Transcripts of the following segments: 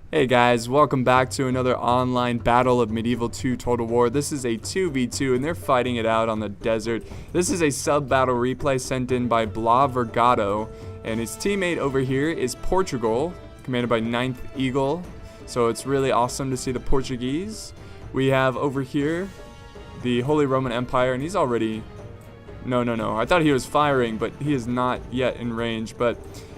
Hey guys, welcome back to another online battle of Medieval 2 Total War. This is a 2v2 and they're fighting it out on the desert. This is a sub-battle replay sent in by Bla Vergado, and his teammate over here is Portugal, commanded by 9th Eagle. So it's really awesome to see the Portuguese. We have over here the Holy Roman Empire, and he's already... No. I thought he was firing, but he is not yet in range. But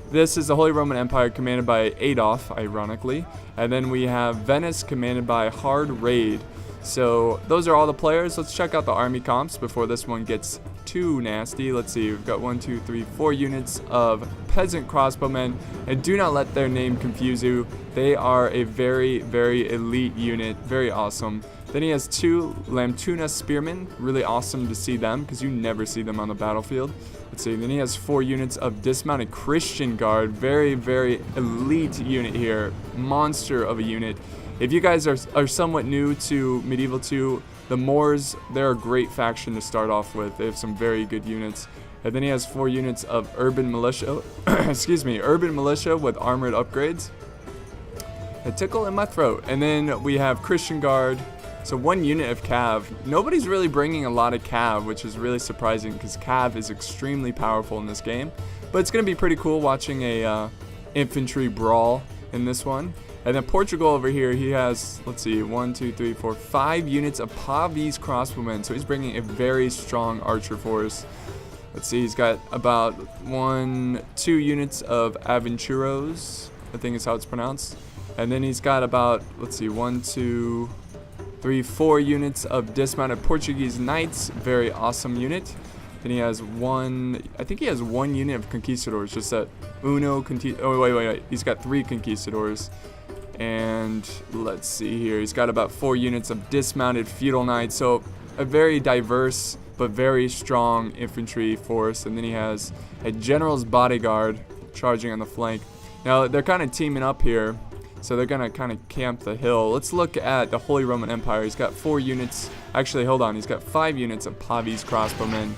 this is the Holy Roman Empire commanded by Adolf, ironically. And then we have Venice commanded by Hard Raid. So those are all the players. Let's check out the army comps before this one gets too nasty. Let's see, we've got 1, 2, 3, 4 units of peasant crossbowmen. And do not let their name confuse you. They are a very, very elite unit. Very awesome. Then he has 2 Lamtuna spearmen. Really awesome to see them because you never see them on the battlefield. Let's see. Then he has 4 units of dismounted Christian guard. Very, very elite unit here. Monster of a unit. If you guys are somewhat new to Medieval 2, the Moors, they're a great faction to start off with. They have some very good units. And then he has 4 units of urban militia. Excuse me, urban militia with armored upgrades. A tickle in my throat. And then we have Christian guard. So 1 unit of Cav. Nobody's really bringing a lot of Cav, which is really surprising because Cav is extremely powerful in this game. But it's going to be pretty cool watching a infantry brawl in this one. And then Portugal over here, he has, let's see, 1, 2, 3, 4, 5 units of Pavese crossbowmen. So he's bringing a very strong archer force. Let's see, he's got about 1, 2 units of Aventuros, I think is how it's pronounced. And then he's got about, let's see, 1, 2... 3, 4 units of dismounted Portuguese knights. Very awesome unit. Then he has 1, I think he has 1 unit of conquistadors. Just that wait. He's got 3 conquistadors. And let's see here. He's got about 4 units of dismounted feudal knights. So a very diverse but very strong infantry force. And then he has a general's bodyguard charging on the flank. Now they're kind of teaming up here. So they're going to kind of camp the hill. Let's look at the Holy Roman Empire. He's got 4 units. Actually, hold on. He's got 5 units of Pavese crossbowmen.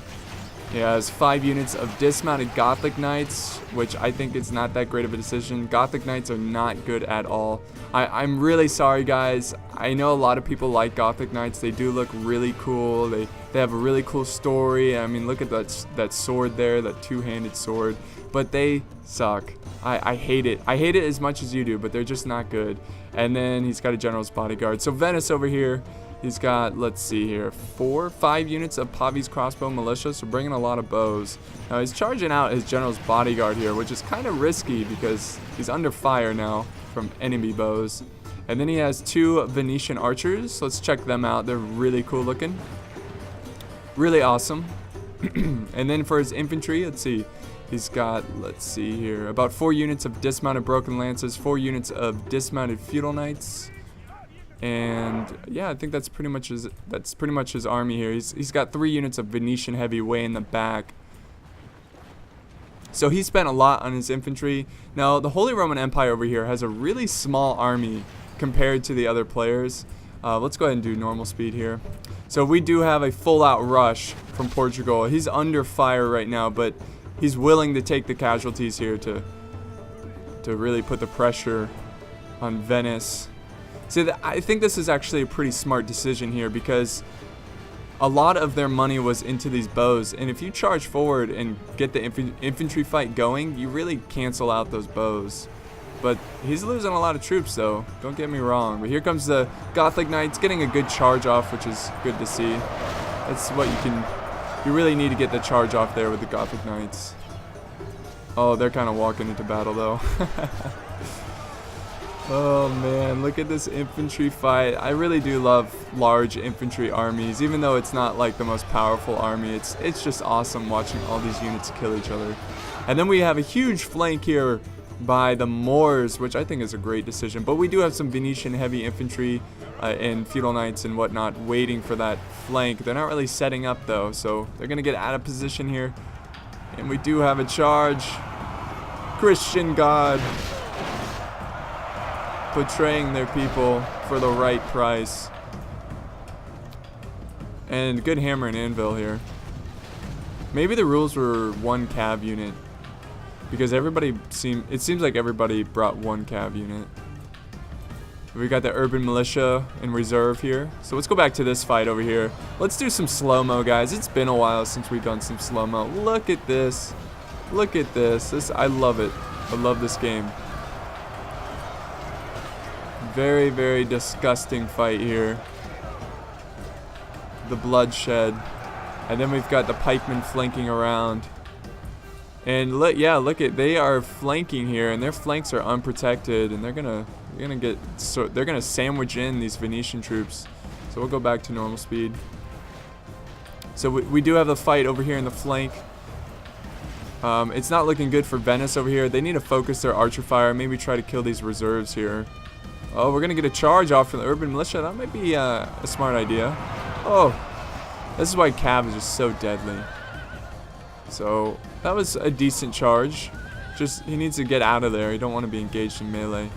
He has 5 units of dismounted Gothic Knights, which I think is not that great of a decision. Gothic Knights are not good at all. I'm really sorry, guys. I know a lot of people like Gothic Knights. They do look really cool. They have a really cool story. I mean, look at that sword there, that 2-handed sword. But they suck. I hate it. I hate it as much as you do, but they're just not good. And then he's got a general's bodyguard. So Venice over here, he's got, let's see here, 5 units of Pavese crossbow militia, so bringing a lot of bows. Now he's charging out his general's bodyguard here, which is kind of risky because he's under fire now from enemy bows. And then he has 2 Venetian archers. Let's check them out. They're really cool looking. Really awesome. And then for his infantry, let's see. He's got, let's see here, about 4 units of dismounted broken lances, 4 units of dismounted feudal knights, and yeah, I think that's pretty much his army here. He's got 3 units of Venetian heavy way in the back. So he spent a lot on his infantry. Now the Holy Roman Empire over here has a really small army compared to the other players. Let's go ahead and do normal speed here. So we do have a full-out rush from Portugal. He's under fire right now, but he's willing to take the casualties here to really put the pressure on Venice. See, I think this is actually a pretty smart decision here because a lot of their money was into these bows. And if you charge forward and get the infantry fight going, you really cancel out those bows. But he's losing a lot of troops, though. Don't get me wrong. But here comes the Gothic Knights getting a good charge off, which is good to see. That's what you really need to get the charge off there with the Gothic Knights. Oh, they're kind of walking into battle, though. Oh, man. Look at this infantry fight. I really do love large infantry armies. Even though it's not, like, the most powerful army, it's just awesome watching all these units kill each other. And then we have a huge flank here by the Moors, which I think is a great decision. But we do have some Venetian heavy infantry and feudal knights and whatnot waiting for that flank. They're not really setting up, though, so they're going to get out of position here. And we do have a charge. Christian God betraying their people for the right price. And good hammer and anvil here. Maybe the rules were 1 cav unit, because it seems like everybody brought 1 cav unit. We got the urban militia in reserve here. So let's go back to this fight over here. Let's do some slow-mo, guys. It's been a while since we've done some slow-mo. Look at this. Look at this. I love it. I love this game. Very, very disgusting fight here. The bloodshed. And then we've got the pikemen flanking around. And look, yeah, look at, they are flanking here, and their flanks are unprotected, and they're gonna sandwich in these Venetian troops. So we'll go back to normal speed. So we do have the fight over here in the flank. It's not looking good for Venice over here. They need to focus their archer fire, maybe try to kill these reserves here. Oh, we're gonna get a charge off from the urban militia. That might be a smart idea. Oh, this is why Cav is just so deadly. So that was a decent charge. Just, he needs to get out of there. You don't want to be engaged in melee.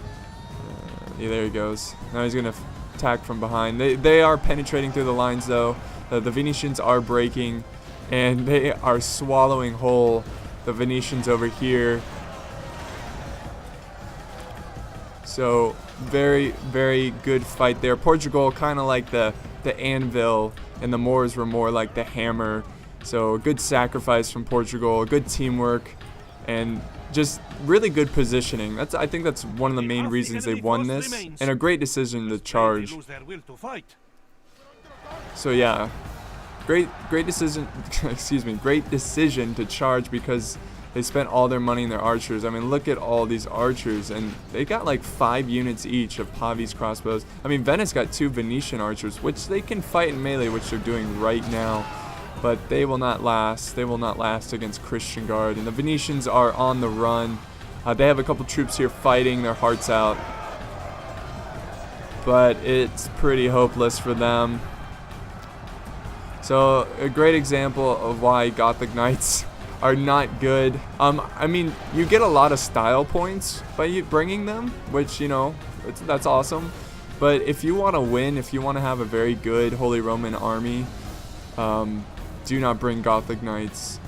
Yeah, there he goes. Now he's gonna attack from behind. They are penetrating through the lines though. The Venetians are breaking, and they are swallowing whole the Venetians over here. So very, very good fight there. Portugal kind of like the anvil, and the Moors were more like the hammer. So a good sacrifice from Portugal, good teamwork, and just really good positioning. I think that's one of the main reasons they won this, and a great decision to charge. So yeah, great decision. Excuse me, great decision to charge because they spent all their money in their archers. I mean, look at all these archers, and they got like 5 units each of Pavi's crossbows. I mean, Venice got 2 Venetian archers, which they can fight in melee, which they're doing right now. But they will not last. They will not last against Christian Guard. And the Venetians are on the run. They have a couple troops here fighting their hearts out. But it's pretty hopeless for them. So a great example of why Gothic Knights are not good. I mean, you get a lot of style points by you bringing them, which, you know, that's awesome. But if you want to win, if you want to have a very good Holy Roman army, do not bring Gothic Knights.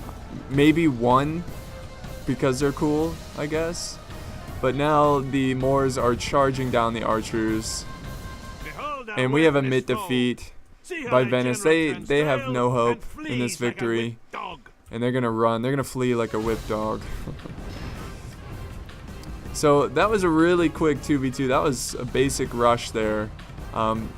Maybe one, because they're cool, I guess. But now the Moors are charging down the archers. And we have a mid defeat by Venice. They have no hope in this victory. And they're going to run. They're going to flee like a whipped dog. So that was a really quick 2v2. That was a basic rush there,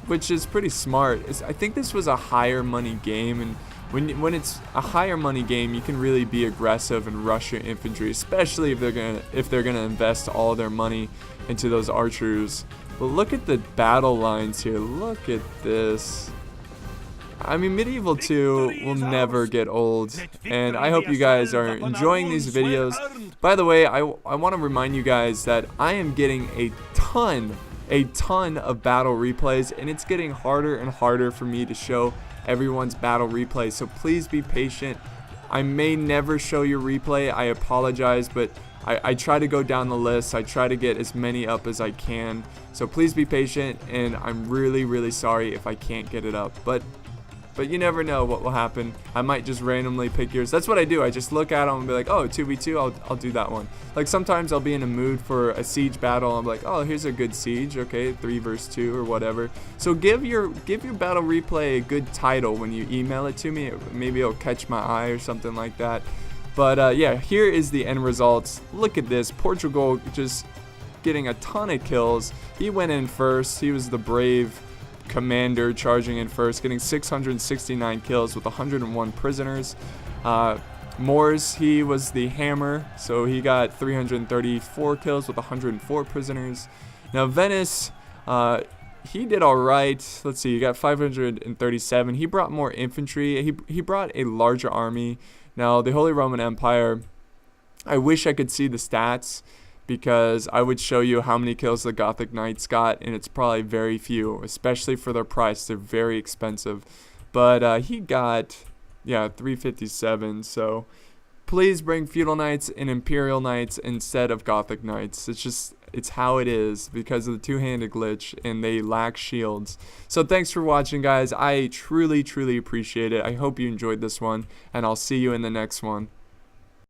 which is pretty smart. I think this was a higher money game, and when it's a higher money game, you can really be aggressive and rush your infantry, especially if they're gonna invest all their money into those archers. But look at the battle lines here. Look at this. I mean, Medieval 2 will never get old, and I hope you guys are enjoying these videos. By the way, I want to remind you guys that I am getting a ton of battle replays, and it's getting harder and harder for me to show everyone's battle replay, so please be patient. I may never show your replay, I apologize, but I try to go down the list. I try to get as many up as I can, so please be patient, and I'm really sorry if I can't get it up, but you never know what will happen. I might just randomly pick yours. That's what I do. I just look at them and be like, oh, 2v2, I'll do that one. Like sometimes I'll be in a mood for a siege battle. I'm like, oh, here's a good siege. Okay, 3 versus 2 or whatever. So give your battle replay a good title when you email it to me. Maybe it'll catch my eye or something like that. But yeah, here is the end results. Look at this. Portugal just getting a ton of kills. He went in first. He was the brave commander charging in first, getting 669 kills with 101 prisoners. Moors, he was the hammer, so he got 334 kills with 104 prisoners. Now Venice, he did all right. Let's see, he got 537. He brought more infantry. He brought a larger army. Now the Holy Roman Empire, I wish I could see the stats, because I would show you how many kills the Gothic Knights got, and it's probably very few, especially for their price. They're very expensive. But he got, yeah, 357. So please bring Feudal Knights and Imperial Knights instead of Gothic Knights. It's how it is because of the two-handed glitch, and they lack shields. So thanks for watching, guys. I truly appreciate it. I hope you enjoyed this one, and I'll see you in the next one.